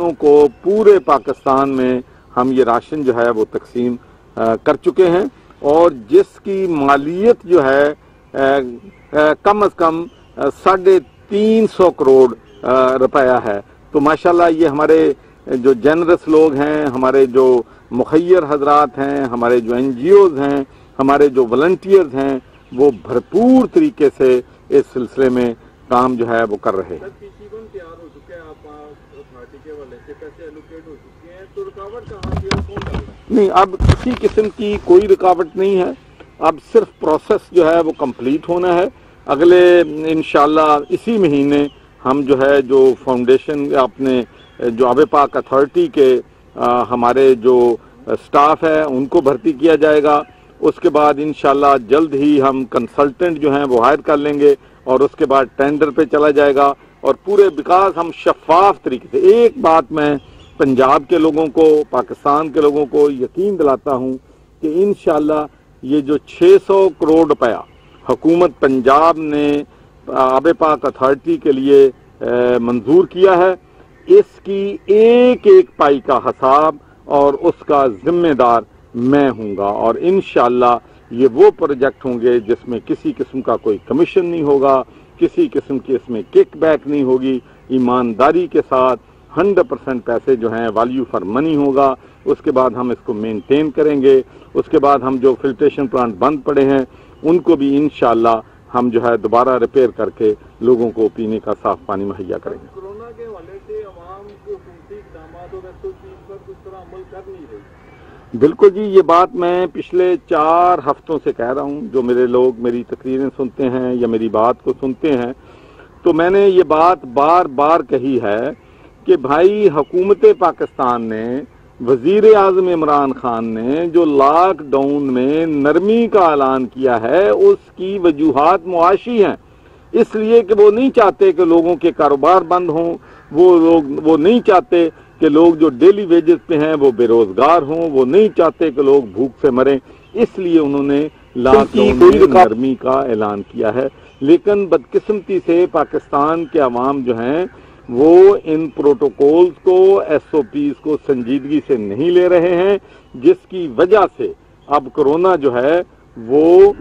مساکینوں کو پورے پاکستان میں ہم یہ راشن جو ہے وہ تقسیم کر چکے ہیں، اور جس کی مالیت جو ہے کم از کم 350 کروڑ روپیہ ہے۔ تو ماشاءاللہ یہ ہمارے جو جنرس لوگ ہیں، ہمارے جو مخیر حضرات ہیں، ہمارے جو این جی اوز ہیں، ہمارے جو والنٹیئرز ہیں، وہ بھرپور طریقے سے اس سلسلے میں کام جو ہے وہ کر رہے ہیں۔ تیار ہو چکے ہیں، آپ اتھارٹی کے والے سے پیسے ایلوکیٹ ہو چکے ہیں، تو رکاوٹ کہاں کی ہے، کون ڈال رہا ہے؟ نہیں، اب کسی قسم کی کوئی رکاوٹ نہیں ہے، اب صرف پروسیس جو ہے وہ کمپلیٹ ہونا ہے۔ اگلے انشاءاللہ اسی مہینے ہم جو ہے جو فاؤنڈیشن اپنے جو آب پاک اتھارٹی کے ہمارے جو سٹاف ہے ان کو بھرتی کیا جائے گا۔ اس کے بعد انشاءاللہ جلد ہی ہم کنسلٹنٹ جو ہیں وہ ہائر کر لیں گے، اور اس کے بعد ٹینڈر پہ چلا جائے گا، اور پورے وکاس ہم شفاف طریقے سے۔ ایک بات میں پنجاب کے لوگوں کو، پاکستان کے لوگوں کو یقین دلاتا ہوں کہ انشاءاللہ یہ جو 600 کروڑ روپیہ حکومت پنجاب نے آب پاک اتھارٹی کے لیے منظور کیا ہے، اس کی ایک ایک پائی کا حساب اور اس کا ذمہ دار میں ہوں گا، اور انشاءاللہ یہ وہ پروجیکٹ ہوں گے جس میں کسی قسم کا کوئی کمیشن نہیں ہوگا، کسی قسم کی اس میں کک بیک نہیں ہوگی، ایمانداری کے ساتھ 100% پیسے جو ہیں ویلیو فار منی ہوگا۔ اس کے بعد ہم اس کو مینٹین کریں گے۔ اس کے بعد ہم جو فلٹریشن پلانٹ بند پڑے ہیں ان کو بھی انشاءاللہ ہم جو ہے دوبارہ ریپیئر کر کے لوگوں کو پینے کا صاف پانی مہیا کریں گے۔ کورونا کے حوالے سے عوام کو حکومتی اقدامات اور ایس او پیز پر کس طرح عمل کر نہیں رہی؟ بالکل جی، یہ بات میں پچھلے 4 ہفتوں سے کہہ رہا ہوں، جو میرے لوگ میری تقریریں سنتے ہیں یا میری بات کو سنتے ہیں، تو میں نے یہ بات بار بار کہی ہے کہ بھائی حکومت پاکستان نے، وزیر اعظم عمران خان نے جو لاک ڈاؤن میں نرمی کا اعلان کیا ہے اس کی وجوہات معاشی ہیں، اس لیے کہ وہ نہیں چاہتے کہ لوگوں کے کاروبار بند ہوں، وہ نہیں چاہتے کہ لوگ جو ڈیلی ویجز پہ ہیں وہ بے روزگار ہوں، وہ نہیں چاہتے کہ لوگ بھوک سے مریں، اس لیے انہوں نے لاک ڈاؤن میں نرمی کا اعلان کیا ہے۔ لیکن بدقسمتی سے پاکستان کے عوام جو ہیں وہ ان پروٹوکولز کو، ایس او پیز کو سنجیدگی سے نہیں لے رہے ہیں، جس کی وجہ سے اب کورونا جو ہے وہ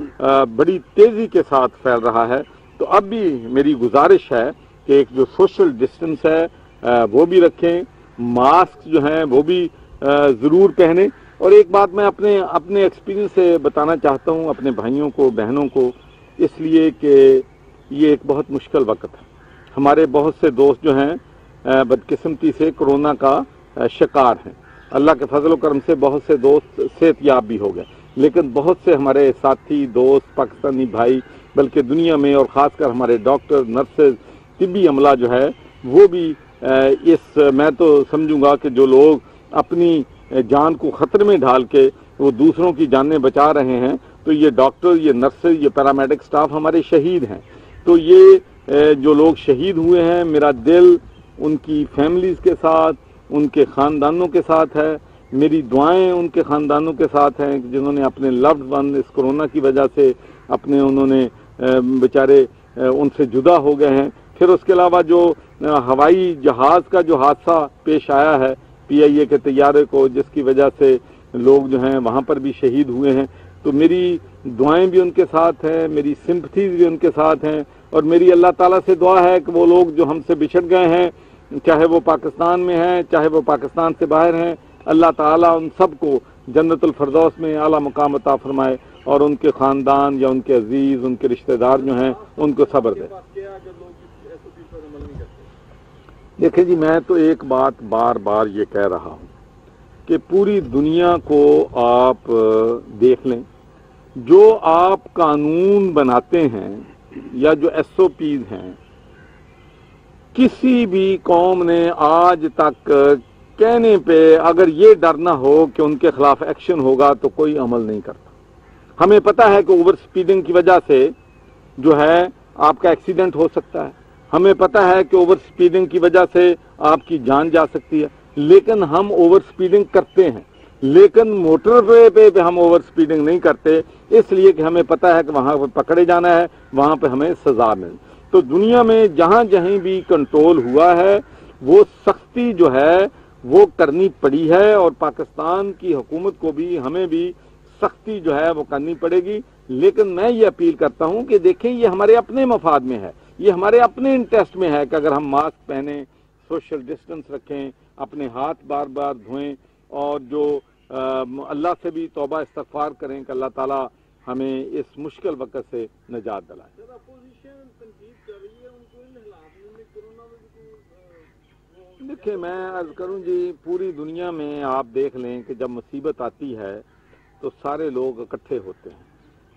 بڑی تیزی کے ساتھ پھیل رہا ہے۔ تو اب بھی میری گزارش ہے کہ ایک جو سوشل ڈسٹنس ہے وہ بھی رکھیں، ماسک جو ہیں وہ بھی ضرور پہنیں۔ اور ایک بات میں اپنے ایکسپیرینس سے بتانا چاہتا ہوں اپنے بھائیوں کو، بہنوں کو، اس لیے کہ یہ ایک بہت مشکل وقت ہے۔ ہمارے بہت سے دوست جو ہیں بدقسمتی سے کورونا کا شکار ہیں، اللہ کے فضل و کرم سے بہت سے دوست صحت یاب بھی ہو گئے، لیکن بہت سے ہمارے ساتھی دوست پاکستانی بھائی، بلکہ دنیا میں اور خاص کر ہمارے ڈاکٹر، نرسز، طبی عملہ جو ہے وہ بھی میں تو سمجھوں گا کہ جو لوگ اپنی جان کو خطرے میں ڈال کے وہ دوسروں کی جانیں بچا رہے ہیں، تو یہ ڈاکٹر، یہ نرسز، یہ پیرامیڈک سٹاف ہمارے شہید ہیں۔ تو یہ جو لوگ شہید ہوئے ہیں، میرا دل ان کی فیملیز کے ساتھ، ان کے خاندانوں کے ساتھ ہے، میری دعائیں ان کے خاندانوں کے ساتھ ہیں جنہوں نے اپنے لوڈ ون اس کورونا کی وجہ سے انہوں نے بیچارے ان سے جدا ہو گئے ہیں۔ پھر اس کے علاوہ جو ہوائی جہاز کا جو حادثہ پیش آیا ہے پی آئی اے کے طیارے کو، جس کی وجہ سے لوگ جو ہیں وہاں پر بھی شہید ہوئے ہیں، تو میری دعائیں بھی ان کے ساتھ ہیں، میری سمپتھیز بھی ان کے ساتھ ہیں، اور میری اللہ تعالیٰ سے دعا ہے کہ وہ لوگ جو ہم سے بچھڑ گئے ہیں، چاہے وہ پاکستان میں ہیں چاہے وہ پاکستان سے باہر ہیں، اللہ تعالیٰ ان سب کو جنت الفردوس میں اعلیٰ مقام عطا فرمائے، اور ان کے خاندان یا ان کے عزیز، ان کے رشتہ دار جو ہیں ان کو صبر دے۔ دیکھیں جی، میں تو ایک بات بار بار یہ کہہ رہا ہوں کہ پوری دنیا کو آپ دیکھ لیں، جو آپ قانون بناتے ہیں یا جو ایس او پیز ہیں، کسی بھی قوم نے آج تک کہنے پہ اگر یہ ڈر نہ ہو کہ ان کے خلاف ایکشن ہوگا تو کوئی عمل نہیں کرتا۔ ہمیں پتہ ہے کہ اوور سپیڈنگ کی وجہ سے جو ہے آپ کا ایکسیڈنٹ ہو سکتا ہے، ہمیں پتہ ہے کہ اوور سپیڈنگ کی وجہ سے آپ کی جان جا سکتی ہے، لیکن ہم اوور سپیڈنگ کرتے ہیں، لیکن موٹر وے پہ ہم اوور سپیڈنگ نہیں کرتے، اس لیے کہ ہمیں پتہ ہے کہ وہاں پہ پکڑے جانا ہے، وہاں پہ ہمیں سزا مل۔ تو دنیا میں جہاں جہیں بھی کنٹرول ہوا ہے وہ سختی جو ہے وہ کرنی پڑی ہے، اور پاکستان کی حکومت کو بھی ہمیں بھی سختی جو ہے وہ کرنی پڑے گی۔ لیکن میں یہ اپیل کرتا ہوں کہ دیکھیں یہ ہمارے اپنے مفاد میں ہے، یہ ہمارے اپنے انٹرسٹ میں ہے کہ اگر ہم ماسک پہنیں، سوشل ڈسٹنس رکھیں، اپنے ہاتھ بار بار دھوئیں، اور جو اللہ سے بھی توبہ استغفار کریں کہ اللہ تعالیٰ ہمیں اس مشکل وقت سے نجات دلائے۔ سر اپوزیشن تنقید کر رہی ہے ان کو ان حالات میں کورونا میں دیکھیں میں عرض کروں جی، پوری دنیا میں آپ دیکھ لیں کہ جب مصیبت آتی ہے تو سارے لوگ اکٹھے ہوتے ہیں،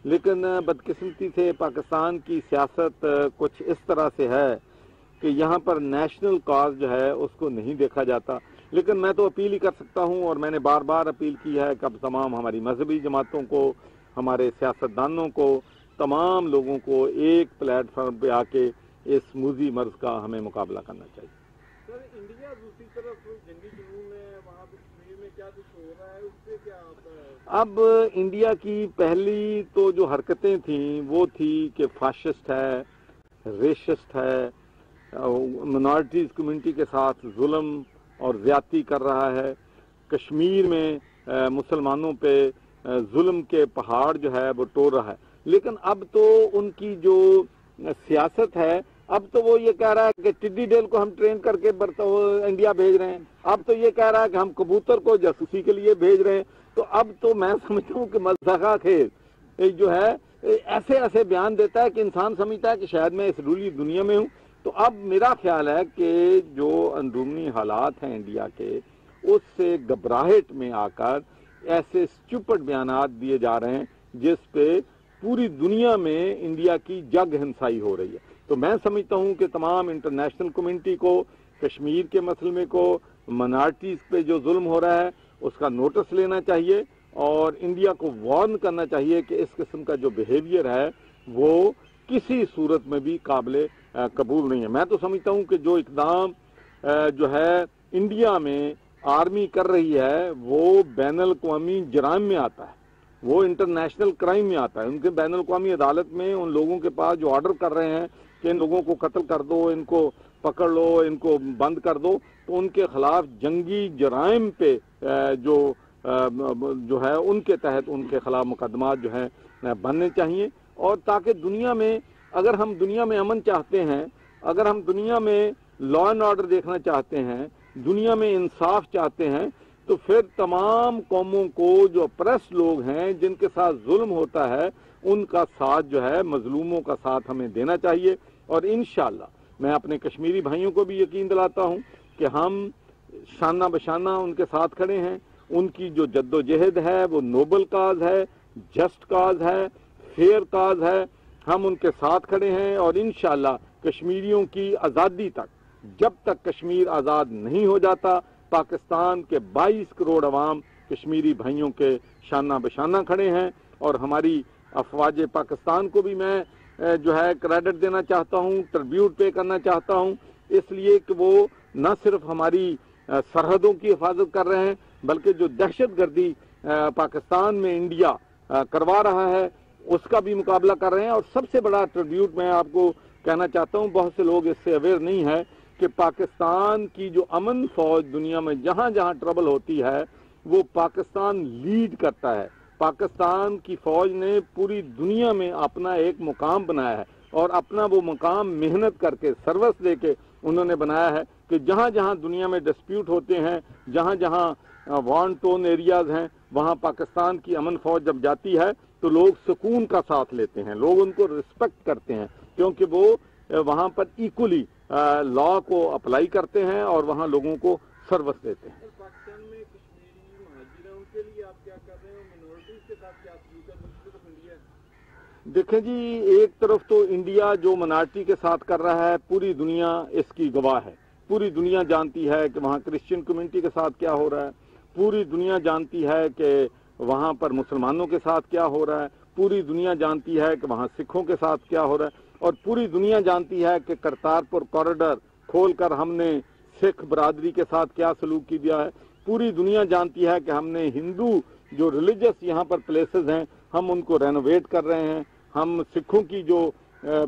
لیکن بدقسمتی سے پاکستان کی سیاست کچھ اس طرح سے ہے کہ یہاں پر نیشنل کاز جو ہے اس کو نہیں دیکھا جاتا۔ لیکن میں تو اپیل ہی کر سکتا ہوں، اور میں نے بار بار اپیل کی ہے کہ اب تمام ہماری مذہبی جماعتوں کو، ہمارے سیاستدانوں کو، تمام لوگوں کو ایک پلیٹ فارم پہ آ کے اس موذی مرض کا ہمیں مقابلہ کرنا چاہیے۔ سر انڈیا دوسری طرف جنگی جنون ہے، وہاں پہ کشمیر میں کیا کچھ ہو رہا ہے، اس سے کیا اب انڈیا کی پہلی تو جو حرکتیں تھیں وہ تھی کہ فاشسٹ ہے، ریشسٹ ہے، منارٹیز کمیونٹی کے ساتھ ظلم اور زیادتی کر رہا ہے، کشمیر میں مسلمانوں پہ ظلم کے پہاڑ جو ہے وہ توڑ رہا ہے۔ لیکن اب تو ان کی جو سیاست ہے، اب تو وہ یہ کہہ رہا ہے کہ ٹڈی ڈیل کو ہم ٹرین کر کے انڈیا بھیج رہے ہیں، اب تو یہ کہہ رہا ہے کہ ہم کبوتر کو جاسوسی کے لیے بھیج رہے ہیں۔ تو اب تو میں سمجھتا ہوں کہ مضحکہ خیز جو ہے ایسے ایسے بیان دیتا ہے کہ انسان سمجھتا ہے کہ شاید میں اس رولی دنیا میں ہوں۔ تو اب میرا خیال ہے کہ جو اندرونی حالات ہیں انڈیا کے، اس سے گھبراہٹ میں آ کر ایسے اسٹوپڈ بیانات دیے جا رہے ہیں جس پہ پوری دنیا میں انڈیا کی جگ ہنسائی ہو رہی ہے۔ تو میں سمجھتا ہوں کہ تمام انٹرنیشنل کمیونٹی کو کشمیر کے مسئلے کو، منارٹیز پہ جو ظلم ہو رہا ہے اس کا نوٹس لینا چاہیے، اور انڈیا کو وارن کرنا چاہیے کہ اس قسم کا جو بیہیویئر ہے وہ کسی صورت میں بھی قابل قبول نہیں ہے۔ میں تو سمجھتا ہوں کہ جو اقدام جو ہے انڈیا میں آرمی کر رہی ہے وہ بین الاقوامی جرائم میں آتا ہے، وہ انٹرنیشنل کرائم میں آتا ہے۔ ان کے بین الاقوامی عدالت میں ان لوگوں کے پاس جو آرڈر کر رہے ہیں کہ ان لوگوں کو قتل کر دو، ان کو پکڑ لو، ان کو بند کر دو، تو ان کے خلاف جنگی جرائم پہ جو ہے ان کے تحت ان کے خلاف مقدمات جو ہیں بننے چاہیے، اور تاکہ دنیا میں، اگر ہم دنیا میں امن چاہتے ہیں، اگر ہم دنیا میں لا اینڈ آرڈر دیکھنا چاہتے ہیں، دنیا میں انصاف چاہتے ہیں، تو پھر تمام قوموں کو جو اپریس لوگ ہیں، جن کے ساتھ ظلم ہوتا ہے، ان کا ساتھ جو ہے، مظلوموں کا ساتھ ہمیں دینا چاہیے۔ اور انشاءاللہ میں اپنے کشمیری بھائیوں کو بھی یقین دلاتا ہوں کہ ہم شانہ بشانہ ان کے ساتھ کھڑے ہیں۔ ان کی جو جد و جہد ہے وہ نوبل کاز ہے، جسٹ کاز ہے، فیئر کاز ہے، ہم ان کے ساتھ کھڑے ہیں، اور انشاءاللہ کشمیریوں کی آزادی تک، جب تک کشمیر آزاد نہیں ہو جاتا، پاکستان کے 22 کروڑ عوام کشمیری بھائیوں کے شانہ بشانہ کھڑے ہیں۔ اور ہماری افواج پاکستان کو بھی میں جو ہے کریڈٹ دینا چاہتا ہوں، ٹربیوٹ پے کرنا چاہتا ہوں، اس لیے کہ وہ نہ صرف ہماری سرحدوں کی حفاظت کر رہے ہیں، بلکہ جو دہشت گردی پاکستان میں انڈیا کروا رہا ہے اس کا بھی مقابلہ کر رہے ہیں۔ اور سب سے بڑا ٹربیوٹ میں آپ کو کہنا چاہتا ہوں، بہت سے لوگ اس سے اویئر نہیں ہے کہ پاکستان کی جو امن فوج دنیا میں جہاں جہاں ٹربل ہوتی ہے وہ پاکستان لیڈ کرتا ہے۔ پاکستان کی فوج نے پوری دنیا میں اپنا ایک مقام بنایا ہے، اور اپنا وہ مقام محنت کر کے، سروس دے کے انہوں نے بنایا ہے کہ جہاں جہاں دنیا میں ڈسپیوٹ ہوتے ہیں، جہاں جہاں وان ٹون ایریاز ہیں، وہاں پاکستان کی امن فوج جب جاتی ہے تو لوگ سکون کا ساتھ لیتے ہیں، لوگ ان کو رسپیکٹ کرتے ہیں، کیونکہ وہ وہاں پر ایکولی لا کو اپلائی کرتے ہیں اور وہاں لوگوں کو سروس دیتے ہیں۔ پاکستان میں کشمیری مہاجر ہیں، ان کے لیے آپ کیا کر رہے ہیں، منورٹیز کے ساتھ کیا سلوک ہے؟ دوسری طرف انڈیا ہے۔ دیکھیں جی، ایک طرف تو انڈیا جو منارٹی کے ساتھ کر رہا ہے، پوری دنیا اس کی گواہ ہے، پوری دنیا جانتی ہے کہ وہاں کرسچین کمیونٹی کے ساتھ کیا ہو رہا ہے، پوری دنیا جانتی ہے کہ وہاں پر مسلمانوں کے ساتھ کیا ہو رہا ہے، پوری دنیا جانتی ہے کہ وہاں سکھوں کے ساتھ کیا ہو رہا ہے، اور پوری دنیا جانتی ہے کہ کرتارپور کوریڈور کھول کر ہم نے سکھ برادری کے ساتھ کیا سلوک کیا ہے، پوری دنیا جانتی ہے کہ ہم نے ہندو جو ریلیجس یہاں پر پلیسز ہیں ہم ان کو رینوویٹ کر رہے ہیں، ہم سکھوں کی جو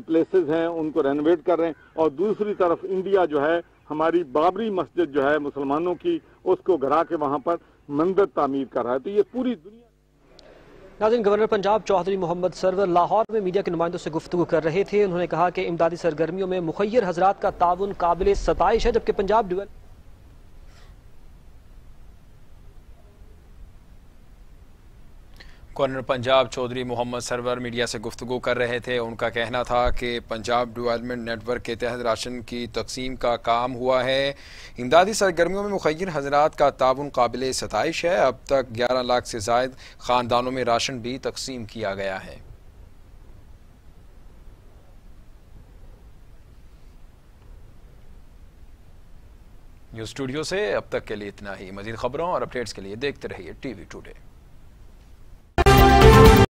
پلیسز ہیں ان کو رینوویٹ کر رہے ہیں، اور دوسری طرف انڈیا جو ہے ہماری بابری مسجد جو ہے مسلمانوں کی، اس کو گرا کے وہاں پر مندر تعمیر کر رہا ہے. تو یہ پوری دنیا. ناظرین، گورنر پنجاب چودھری محمد سرور لاہور میں میڈیا کے نمائندوں سے گفتگو کر رہے تھے. انہوں نے کہا کہ امدادی سرگرمیوں میں مخیر حضرات کا تعاون قابل ستائش ہے، جبکہ Punjab development governor Punjab Chaudhry Muhammad Sarwar media سے گفتگو کر رہے تھے. ان کا کہنا تھا کہ پنجاب ڈیولپمنٹ نیٹ ورک کے تحت راشن کی تقسیم کا کام ہوا ہے. امدادی سرگرمیوں میں مخیر حضرات کا تعاون قابل ستائش ہے. اب تک 11 لاکھ سے زائد خاندانوں میں راشن بھی تقسیم کیا گیا ہے. نیوز اسٹوڈیو سے اب تک کے لیے اتنا ہی. مزید خبروں اور اپڈیٹس کے لیے دیکھتے رہیے ٹی وی ٹوڈے.